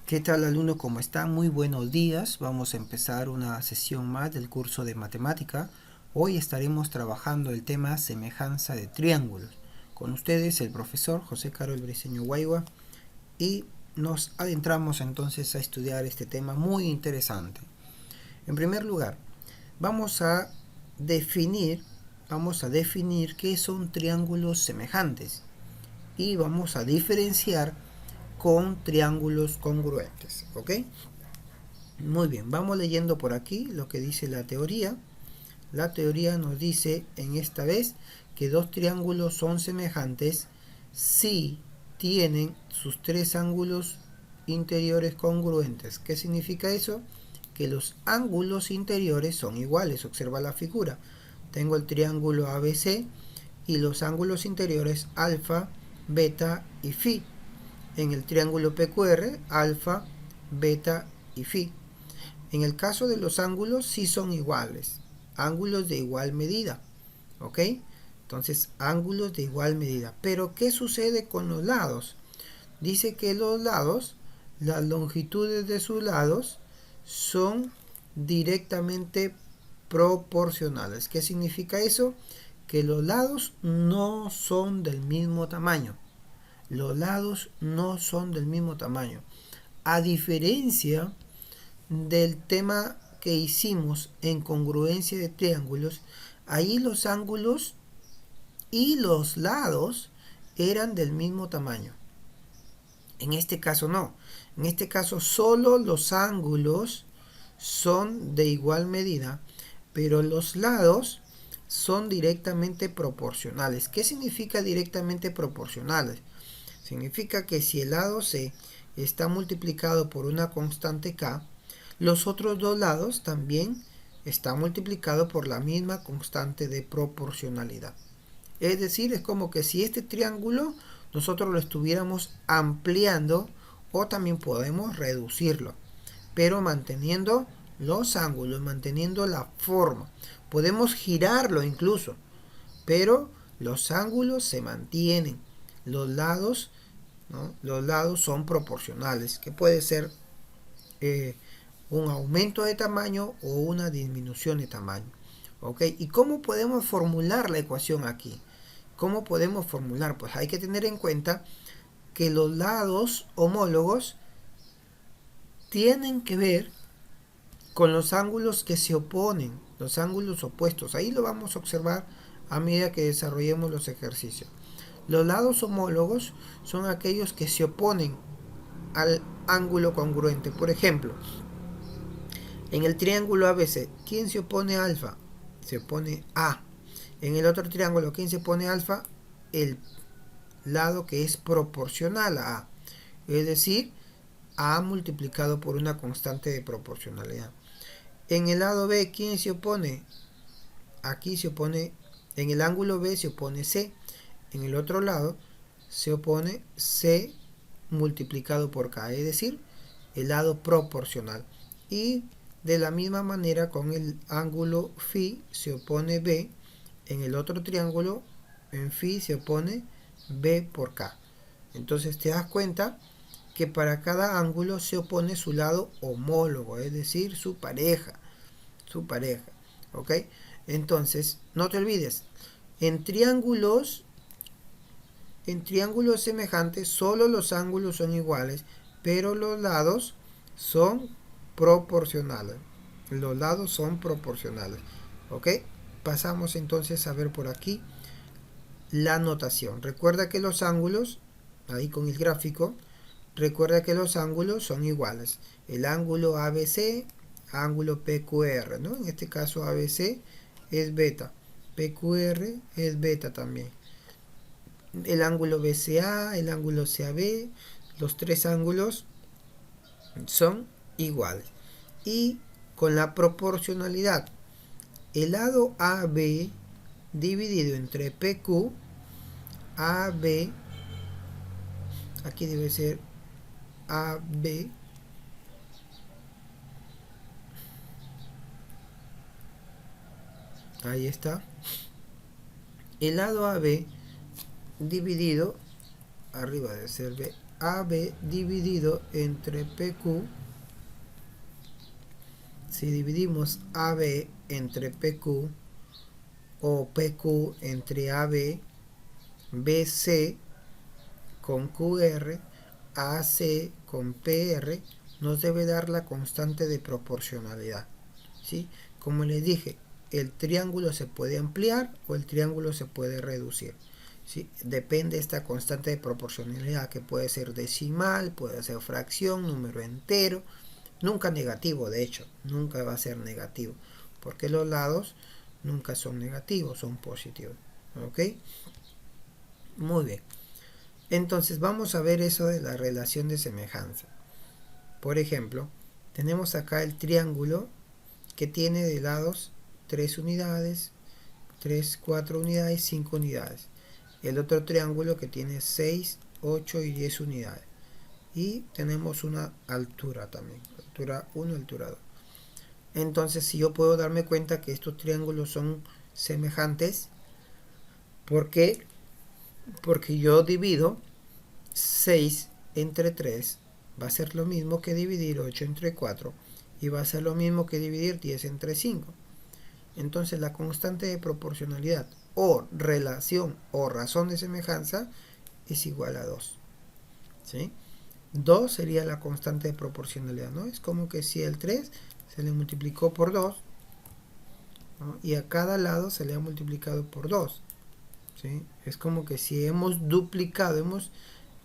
¿Qué tal, alumno? ¿Cómo está? Muy buenos días. Vamos a empezar una sesión más del curso de matemática. Hoy estaremos trabajando el tema semejanza de triángulos. Con ustedes el profesor José Carol Briceño Guaigua y nos adentramos entonces a estudiar este tema muy interesante. En primer lugar, vamos a definir, qué son triángulos semejantes y vamos a diferenciar con triángulos congruentes, ¿ok? Muy bien, vamos leyendo por aquí lo que dice la teoría. La teoría nos dice en esta vez que dos triángulos son semejantes si tienen sus tres ángulos interiores congruentes. ¿Qué significa eso? Que los ángulos interiores son iguales. Observa la figura. Tengo el triángulo ABC y los ángulos interiores alfa, beta y phi. En el triángulo PQR, alfa, beta y phi. En el caso de los ángulos, sí son iguales, ángulos de igual medida, ¿ok? Entonces, ángulos de igual medida. Pero, ¿qué sucede con los lados? Dice que los lados, las longitudes de sus lados, son directamente proporcionales. ¿Qué significa eso? Que los lados no son del mismo tamaño. Los lados no son del mismo tamaño. A diferencia del tema que hicimos en congruencia de triángulos, ahí los ángulos y los lados eran del mismo tamaño. En este caso no. En este caso solo los ángulos son de igual medida, pero los lados son directamente proporcionales. ¿Qué significa directamente proporcionales? Significa que si el lado C está multiplicado por una constante K, los otros dos lados también están multiplicados por la misma constante de proporcionalidad. Es decir, es como que si este triángulo nosotros lo estuviéramos ampliando, o también podemos reducirlo, pero manteniendo los ángulos, manteniendo la forma. Podemos girarlo incluso, pero los ángulos se mantienen. Los lados, ¿no? Los lados son proporcionales, que puede ser un aumento de tamaño o una disminución de tamaño. ¿Ok? ¿Y cómo podemos formular la ecuación aquí? ¿Cómo podemos formular? Pues hay que tener en cuenta que los lados homólogos tienen que ver con los ángulos que se oponen, los ángulos opuestos. Ahí lo vamos a observar a medida que desarrollemos los ejercicios. Los lados homólogos son aquellos que se oponen al ángulo congruente. Por ejemplo, en el triángulo ABC, ¿quién se opone a alfa? Se opone A. En el otro triángulo, ¿quién se opone a alfa? El lado que es proporcional a A. Es decir, A multiplicado por una constante de proporcionalidad. En el lado B, ¿quién se opone? Aquí se opone, en el ángulo B se opone C. En el otro lado se opone C multiplicado por K, es decir, el lado proporcional. Y de la misma manera con el ángulo phi se opone B. En el otro triángulo, en phi se opone B por K. Entonces te das cuenta que para cada ángulo se opone su lado homólogo, es decir, su pareja. ¿Ok? Entonces, no te olvides, en triángulos semejantes solo los ángulos son iguales, pero los lados son proporcionales. Los lados son proporcionales. ¿Ok? Pasamos entonces a ver por aquí la notación. Recuerda que los ángulos, ahí con el gráfico, recuerda que los ángulos son iguales. El ángulo ABC, ángulo PQR, ¿no? En este caso ABC es beta, PQR es beta también. El ángulo BCA, el ángulo CAB, los tres ángulos son iguales. Y con la proporcionalidad, el lado AB dividido entre PQ, AB, aquí debe ser AB, ahí está, el lado AB dividido, arriba debe ser B, AB dividido entre PQ. Si dividimos AB entre PQ o PQ entre AB, BC con QR, AC con PR, nos debe dar la constante de proporcionalidad, ¿sí? Como les dije, el triángulo se puede ampliar o el triángulo se puede reducir, ¿sí? Depende de esta constante de proporcionalidad, que puede ser decimal, puede ser fracción, número entero, nunca negativo. De hecho, nunca va a ser negativo, porque los lados nunca son negativos, son positivos. ¿Ok? Muy bien. Entonces vamos a ver eso de la relación de semejanza. Por ejemplo, tenemos acá el triángulo que tiene de lados 3 unidades, 3, 4 unidades, 5 unidades. El otro triángulo que tiene 6, 8 y 10 unidades. Y tenemos una altura también, altura 1, altura 2. Entonces, si yo puedo darme cuenta que estos triángulos son semejantes, ¿por qué? Porque yo divido 6 entre 3, va a ser lo mismo que dividir 8 entre 4, y va a ser lo mismo que dividir 10 entre 5. Entonces la constante de proporcionalidad o relación o razón de semejanza es igual a 2. ¿Sí? 2 sería la constante de proporcionalidad, ¿no? Es como que si el 3 se le multiplicó por 2, ¿no? Y a cada lado se le ha multiplicado por 2. ¿Sí? Es como que si hemos duplicado, hemos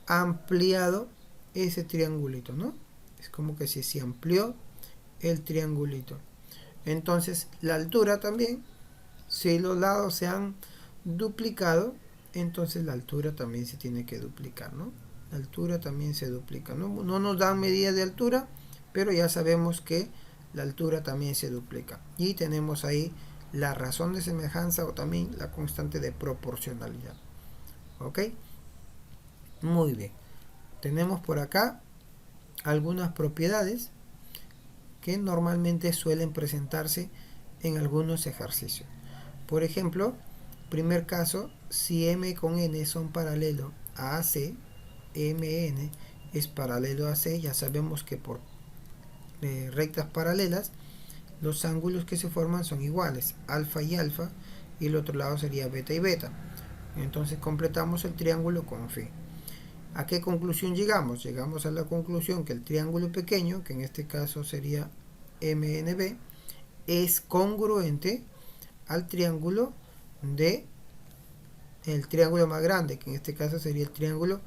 ampliado ese triangulito, ¿no? Es como que si se amplió el triangulito. Entonces la altura también, si los lados se han duplicado, entonces la altura también se tiene que duplicar, ¿no? La altura también se duplica, ¿no? No nos dan medidas de altura, pero ya sabemos que la altura también se duplica. Y tenemos ahí la razón de semejanza o también la constante de proporcionalidad. ¿Ok? Muy bien. Tenemos por acá algunas propiedades que normalmente suelen presentarse en algunos ejercicios. Por ejemplo, primer caso, si M con N son paralelos a AC, MN es paralelo a AC, ya sabemos que por rectas paralelas los ángulos que se forman son iguales, alfa y alfa, y el otro lado sería beta y beta. Entonces completamos el triángulo con Φ. ¿A qué conclusión llegamos? Llegamos a la conclusión que el triángulo pequeño, que en este caso sería MNB, es congruente al triángulo de el triángulo más grande, que en este caso sería el triángulo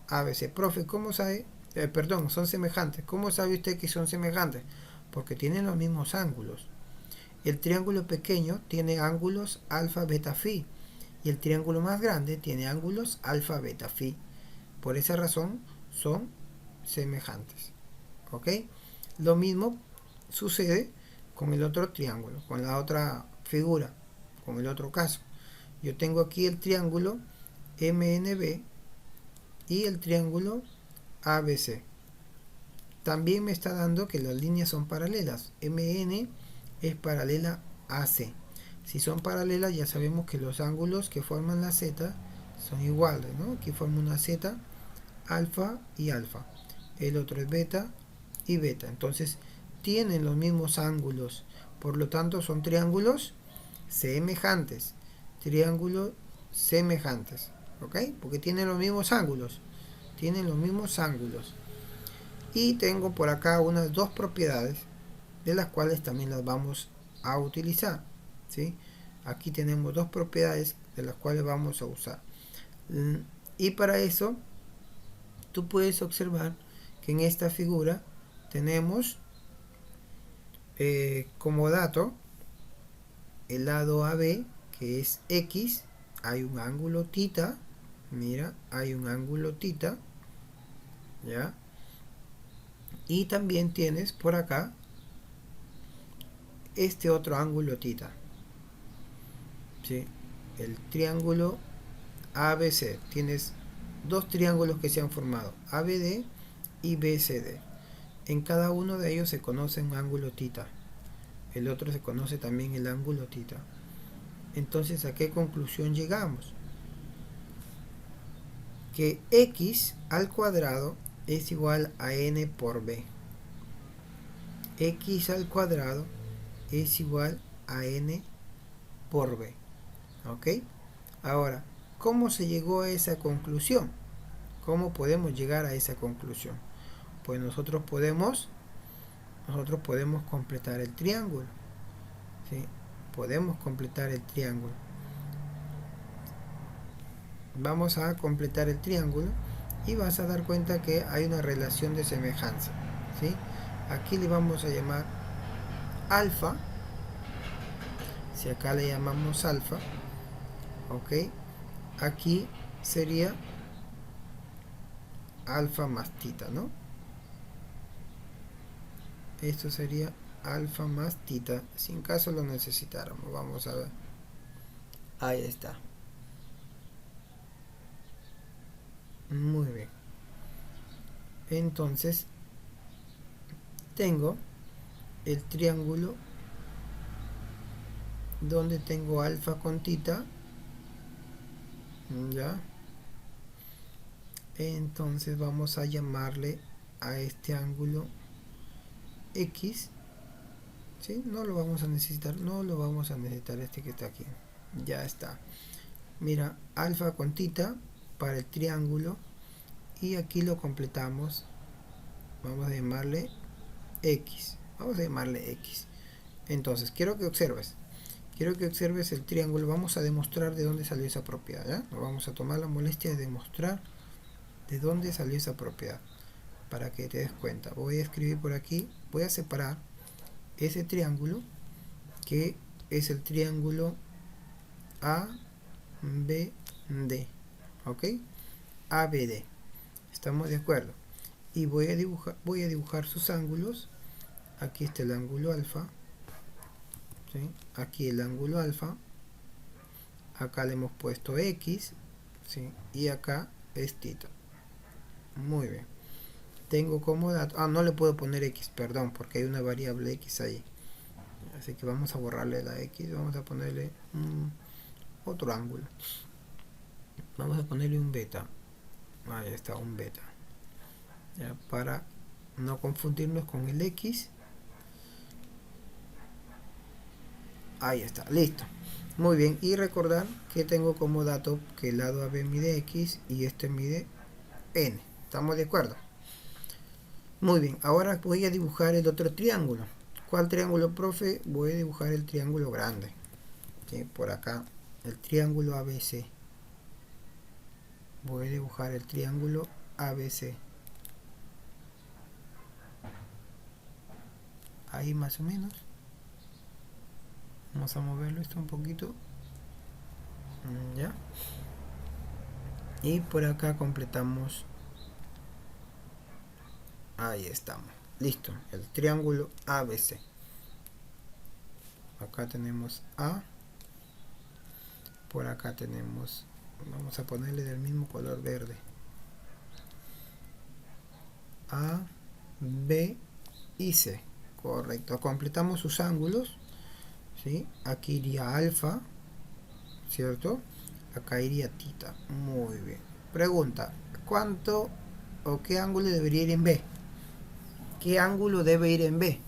ABC. Profe, ¿cómo sabe? Perdón, son semejantes. ¿Cómo sabe usted que son semejantes? Porque tienen los mismos ángulos. El triángulo pequeño tiene ángulos alfa, beta, phi, y el triángulo más grande tiene ángulos alfa, beta, phi. Por esa razón son semejantes. ¿Ok? Lo mismo sucede con el otro triángulo, con la otra figura, con el otro caso. Yo tengo aquí el triángulo MNB y el triángulo ABC. También me está dando que las líneas son paralelas. MN es paralela a AC. Si son paralelas, ya sabemos que los ángulos que forman la Z son iguales, ¿no? Aquí forma una Z, alfa y alfa. El otro es beta y beta. Entonces tienen los mismos ángulos. Por lo tanto, son triángulos semejantes. Triángulos semejantes. ¿Ok? Porque tienen los mismos ángulos. Tienen los mismos ángulos. Y tengo por acá unas dos propiedades de las cuales también las vamos a utilizar. ¿Sí? Aquí tenemos dos propiedades de las cuales vamos a usar. Y para eso, tú puedes observar que en esta figura tenemos como dato el lado AB, que es X, hay un ángulo θ, mira, hay un ángulo θ, ¿ya? Y también tienes por acá este otro ángulo θ, ¿sí? El triángulo ABC, tienes dos triángulos que se han formado, ABD y BCD. En cada uno de ellos se conoce un ángulo θ. El otro se conoce también el ángulo θ. Entonces, ¿a qué conclusión llegamos? Que x al cuadrado es igual a n por b. X al cuadrado es igual a n por b. ¿Ok? Ahora, ¿cómo se llegó a esa conclusión? ¿Cómo podemos llegar a esa conclusión? Pues nosotros podemos completar el triángulo. ¿Sí? Podemos completar el triángulo. Vamos a completar el triángulo y vas a dar cuenta que hay una relación de semejanza. ¿Sí? Aquí le vamos a llamar alfa. Si acá le llamamos alfa, ok, aquí sería alfa más tita, ¿no? Esto sería alfa más tita, si en caso lo necesitáramos. Vamos a ver. Ahí está. Muy bien. Entonces, tengo el triángulo donde tengo alfa con tita. ¿Ya? Entonces vamos a llamarle a este ángulo X. ¿Sí? No lo vamos a necesitar este que está aquí. Ya está. Mira, alfa con tita para el triángulo y aquí lo completamos. Vamos a llamarle X. Entonces, quiero que observes el triángulo. Vamos a demostrar de dónde salió esa propiedad, ¿ya? Nos vamos a tomar la molestia de demostrar de dónde salió esa propiedad para que te des cuenta. Voy a escribir por aquí, voy a separar ese triángulo que es el triángulo ABD, ¿ok? ABD, ¿estamos de acuerdo? Y voy a dibujar sus ángulos. Aquí está el ángulo alfa, ¿sí? Aquí el ángulo alfa, acá le hemos puesto X, ¿sí? Y acá es tita. Muy bien. Tengo como dato, no le puedo poner X, perdón, porque hay una variable X ahí, así que vamos a borrarle la X. Vamos a ponerle otro ángulo, vamos a ponerle un beta. Ahí está, un beta, ya, para no confundirnos con el X. Ahí está, listo. Muy bien, y recordar que tengo como dato que el lado AB mide X y este mide N. ¿Estamos de acuerdo? Muy bien, ahora voy a dibujar el otro triángulo. ¿Cuál triángulo, profe? Voy a dibujar el triángulo grande. ¿Sí? Por acá, el triángulo ABC. Voy a dibujar el triángulo ABC. Ahí más o menos. Vamos a moverlo esto un poquito. ¿Ya? Y por acá completamos. Ahí estamos. Listo. El triángulo ABC. Acá tenemos A. Por acá tenemos. Vamos a ponerle del mismo color verde. A, B y C. Correcto. Completamos sus ángulos. ¿Sí? Aquí iría alfa, ¿cierto? Acá iría tita. Muy bien. Pregunta, ¿cuánto o qué ángulo debería ir en B? ¿Qué ángulo debe ir en B?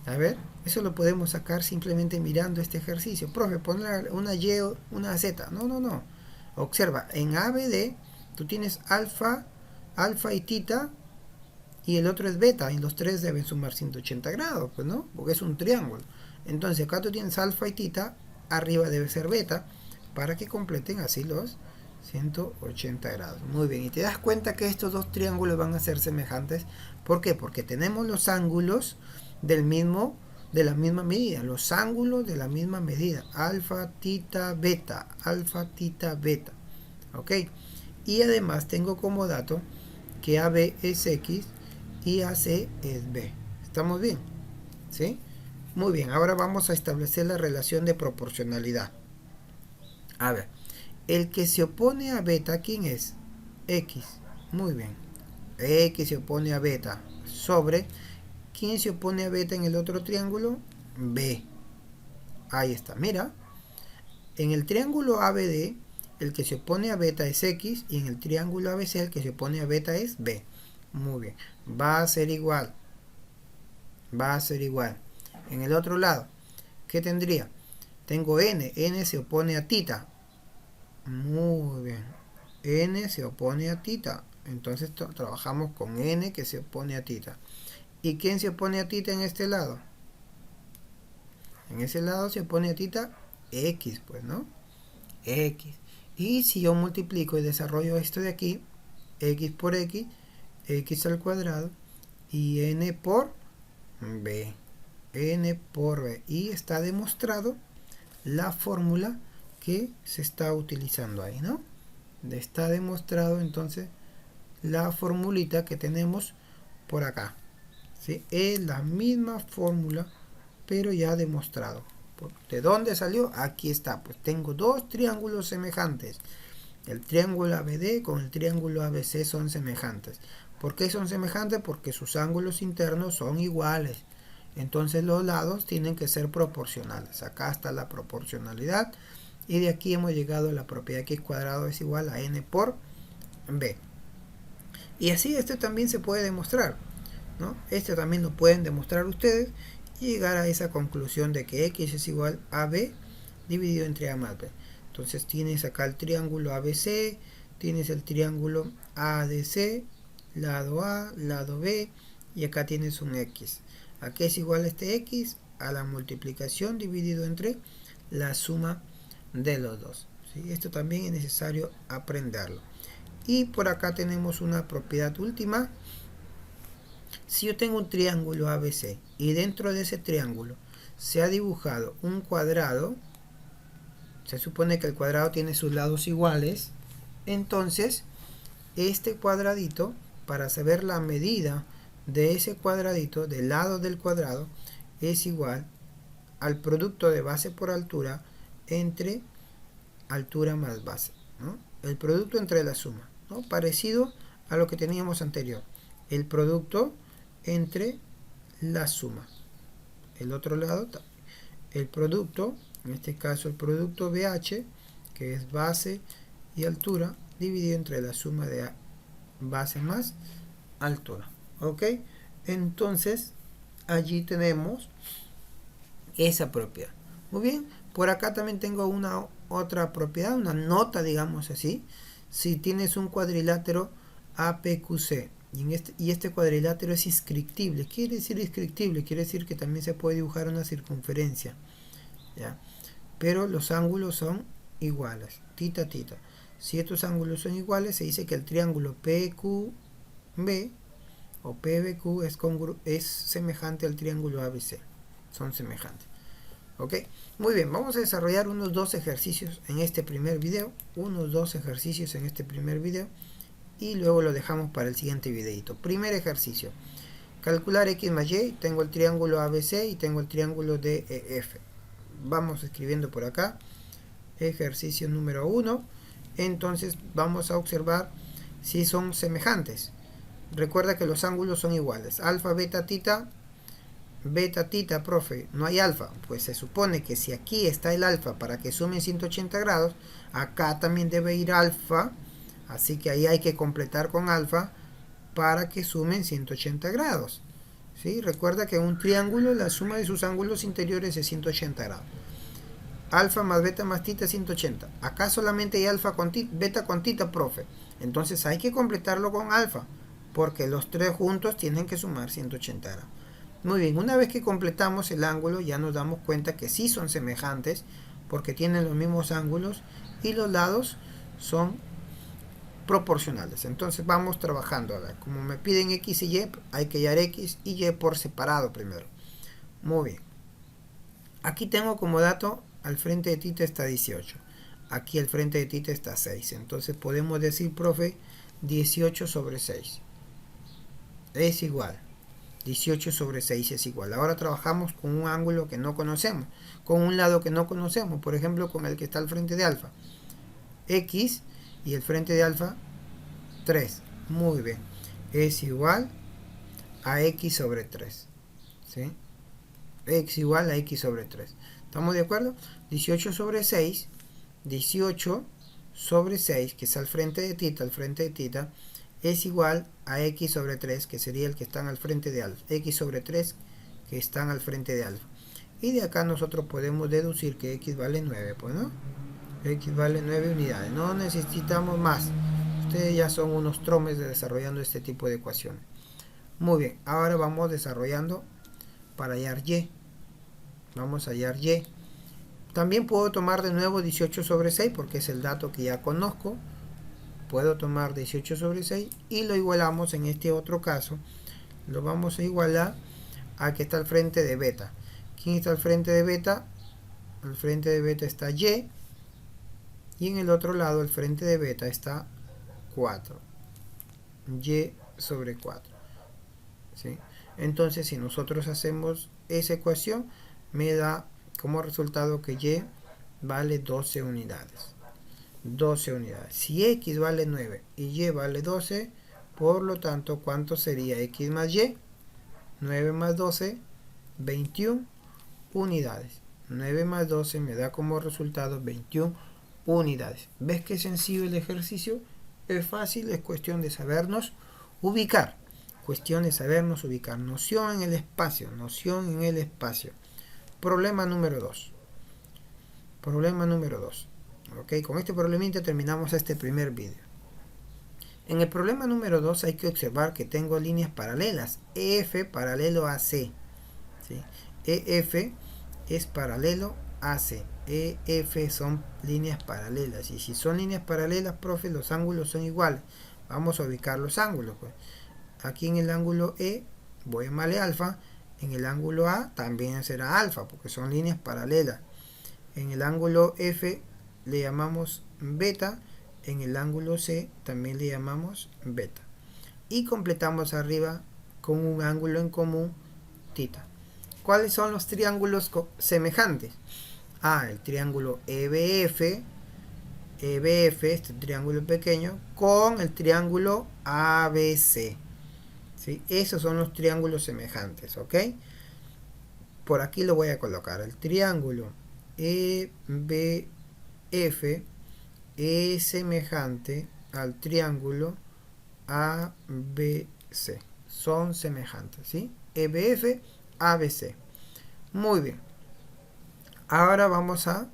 A ver, eso lo podemos sacar simplemente mirando este ejercicio. Profe, poner una Y o una Z. No. Observa, en ABD tú tienes alfa y tita y el otro es beta, y los tres deben sumar 180 grados, pues no, porque es un triángulo. Entonces acá tú tienes alfa y tita, arriba debe ser beta, para que completen así los 180 grados. Muy bien, y te das cuenta que estos dos triángulos van a ser semejantes. ¿Por qué? Porque tenemos los ángulos de la misma medida, los ángulos de la misma medida, alfa, tita, beta, ¿ok? Y además tengo como dato que AB es X y AC es B. ¿Estamos bien? ¿Sí? Muy bien, ahora vamos a establecer la relación de proporcionalidad. A ver, el que se opone a beta, ¿quién es? X. Muy bien. X se opone a beta sobre, ¿quién se opone a beta en el otro triángulo? B. Ahí está, mira. En el triángulo ABD, el que se opone a beta es X y en el triángulo ABC el que se opone a beta es B. Muy bien. Va a ser igual. Va a ser igual. En el otro lado, ¿qué tendría? Tengo n. N se opone a tita. Muy bien. N se opone a tita. Entonces trabajamos con n que se opone a tita. ¿Y quién se opone a tita en este lado? En ese lado se opone a tita x, pues, ¿no? X. Y si yo multiplico y desarrollo esto de aquí, x por x, x al cuadrado, y n por b. N por b. Y está demostrado la fórmula que se está utilizando ahí, ¿no? Está demostrado entonces la formulita que tenemos por acá, ¿sí? Es la misma fórmula, pero ya demostrado. ¿De dónde salió? Aquí está. Pues tengo dos triángulos semejantes. El triángulo ABD con el triángulo ABC son semejantes. ¿Por qué son semejantes? Porque sus ángulos internos son iguales. Entonces los lados tienen que ser proporcionales. Acá está la proporcionalidad. Y de aquí hemos llegado a la propiedad x cuadrado es igual a n por b. Y así esto también se puede demostrar, ¿no? Esto también lo pueden demostrar ustedes y llegar a esa conclusión de que x es igual a b dividido entre a más b. Entonces tienes acá el triángulo ABC, tienes el triángulo ADC, lado A, lado B, y acá tienes un x. ¿A qué es igual este x? A la multiplicación dividido entre la suma de los dos, ¿sí? Esto también es necesario aprenderlo. Y por acá tenemos una propiedad última. Si yo tengo un triángulo ABC y dentro de ese triángulo se ha dibujado un cuadrado, se supone que el cuadrado tiene sus lados iguales, entonces este cuadradito, para saber la medida de ese cuadradito, del lado del cuadrado, es igual al producto de base por altura entre altura más base, ¿no? El producto entre la suma, ¿no? Parecido a lo que teníamos anterior. El producto entre la suma. El otro lado, el producto, en este caso el producto BH, que es base y altura, dividido entre la suma de base más altura. ¿Ok? Entonces, allí tenemos esa propiedad. Muy bien, por acá también tengo una otra propiedad, una nota, digamos así. Si tienes un cuadrilátero APQC y este cuadrilátero es inscriptible. ¿Qué quiere decir inscriptible? Quiere decir que también se puede dibujar una circunferencia, ¿ya? Pero los ángulos son iguales, tita, tita. Si estos ángulos son iguales, se dice que el triángulo PQB o PBQ es semejante al triángulo ABC. Son semejantes. ¿Ok? Muy bien, vamos a desarrollar unos dos ejercicios en este primer video. Y luego lo dejamos para el siguiente videito. Primer ejercicio. Calcular x más y. Tengo el triángulo ABC y tengo el triángulo DEF. Vamos escribiendo por acá. Ejercicio número 1. Entonces vamos a observar si son semejantes. Recuerda que los ángulos son iguales. Alfa, beta, tita. Beta, tita, profe, no hay alfa. Pues se supone que si aquí está el alfa para que sumen 180 grados, acá también debe ir alfa. Así que ahí hay que completar con alfa para que sumen 180 grados. ¿Sí? Recuerda que en un triángulo la suma de sus ángulos interiores es 180 grados. Alfa más beta más tita es 180. Acá solamente hay alfa con tita, beta con tita, profe. Entonces hay que completarlo con alfa, porque los tres juntos tienen que sumar 180 grados. Muy bien, una vez que completamos el ángulo ya nos damos cuenta que sí son semejantes porque tienen los mismos ángulos y los lados son proporcionales. Entonces vamos trabajando. A ver, como me piden x y y, hay que hallar x y y por separado primero. Muy bien. Aquí tengo como dato, al frente de tita está 18. Aquí al frente de tita está 6. Entonces podemos decir, profe, 18 sobre 6 es igual. 18 sobre 6 es igual. Ahora trabajamos con un ángulo que no conocemos, con un lado que no conocemos, por ejemplo con el que está al frente de alfa. X y el frente de alfa 3. Muy bien. Es igual a x sobre 3. ¿Sí? X igual a x sobre 3. ¿Estamos de acuerdo? 18 sobre 6. 18 sobre 6, que es al frente de tita, es igual a x sobre 3, que sería el que están al frente de alfa. X sobre 3 que están al frente de alfa. Y de acá nosotros podemos deducir que x vale 9, pues, ¿no? X vale 9 unidades. No necesitamos más. Ustedes ya son unos tromes desarrollando este tipo de ecuaciones. Muy bien, ahora vamos desarrollando para hallar y. Vamos a hallar y. También puedo tomar de nuevo 18 sobre 6 porque es el dato que ya conozco. Puedo tomar 18 sobre 6 y lo igualamos en este otro caso. Lo vamos a igualar a que está al frente de beta. ¿Quién está al frente de beta? Al frente de beta está y. Y en el otro lado, al frente de beta, está 4. Y sobre 4. ¿Sí? Entonces, si nosotros hacemos esa ecuación, me da como resultado que y vale 12 unidades. 12 unidades. Si x vale 9 y y vale 12, por lo tanto, ¿cuánto sería x más y? 9 más 12, 21 unidades. 9 más 12 me da como resultado 21 unidades. ¿Ves qué sencillo el ejercicio? Es fácil, es cuestión de sabernos ubicar. Cuestión de sabernos ubicar. Noción en el espacio. Noción en el espacio. Problema número 2. Problema número 2. Ok, con este problemita terminamos este primer vídeo. En el problema número 2 hay que observar que tengo líneas paralelas. EF paralelo a C. ¿Sí? EF es paralelo a C. EF son líneas paralelas. Y si son líneas paralelas, profe, los ángulos son iguales. Vamos a ubicar los ángulos. Pues. Aquí en el ángulo E voy a llamarle alfa. En el ángulo A también será alfa, porque son líneas paralelas. En el ángulo F le llamamos beta. En el ángulo C también le llamamos beta. Y completamos arriba con un ángulo en común, tita. ¿Cuáles son los triángulos semejantes? El triángulo EBF, este triángulo pequeño, con el triángulo ABC. ¿Sí? Esos son los triángulos semejantes, ¿ok? Por aquí lo voy a colocar. El triángulo EBF es semejante al triángulo ABC. Son semejantes, ¿sí? EBF, ABC. Muy bien. Ahora vamos a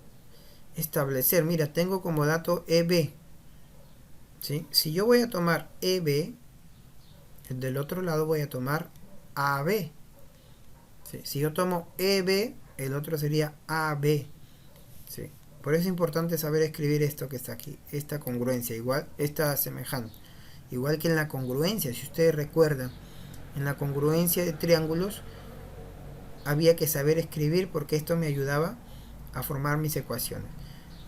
establecer. Mira, tengo como dato EB. ¿Sí? Si yo voy a tomar EB, del otro lado voy a tomar AB. ¿Sí? Si yo tomo EB, el otro sería AB. ¿Sí? Por eso es importante saber escribir esto que está aquí, esta congruencia, igual, esta semejante. Igual que en la congruencia, si ustedes recuerdan, en la congruencia de triángulos había que saber escribir porque esto me ayudaba a formar mis ecuaciones.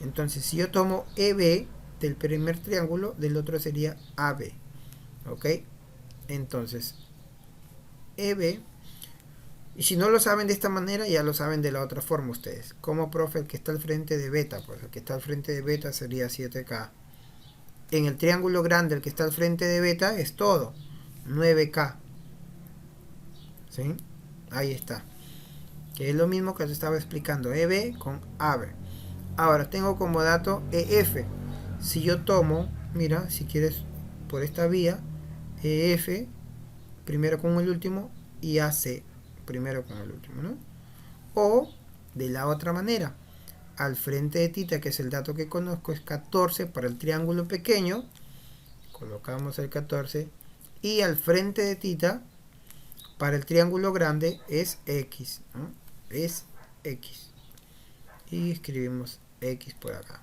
Entonces, si yo tomo EB del primer triángulo, del otro sería AB. ¿Ok? Entonces, EB. Y si no lo saben de esta manera, ya lo saben de la otra forma ustedes. Como, profe, el que está al frente de beta, pues el que está al frente de beta sería 7K. En el triángulo grande, el que está al frente de beta es todo, 9K. ¿Sí? Ahí está. Que es lo mismo que os estaba explicando, EB con AB. Ahora, tengo como dato EF. Si yo tomo, mira, si quieres, por esta vía, EF, primero con el último, y AC, primero con el último, ¿no? O de la otra manera, al frente de tita, que es el dato que conozco, es 14 para el triángulo pequeño, colocamos el 14, y al frente de tita, para el triángulo grande, es X, ¿no? Es X. Y escribimos X por acá.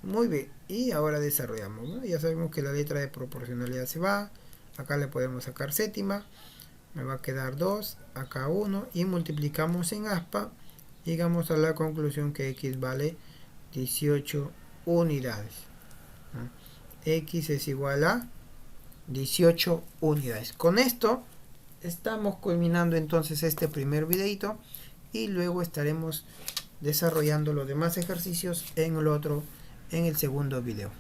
Muy bien, y ahora desarrollamos, ¿no? Ya sabemos que la letra de proporcionalidad se va, acá le podemos sacar séptima, me va a quedar 2, acá 1, y multiplicamos en aspa, llegamos a la conclusión que X vale 18 unidades. X es igual a 18 unidades. Con esto estamos culminando entonces este primer videito y luego estaremos desarrollando los demás ejercicios en el segundo video.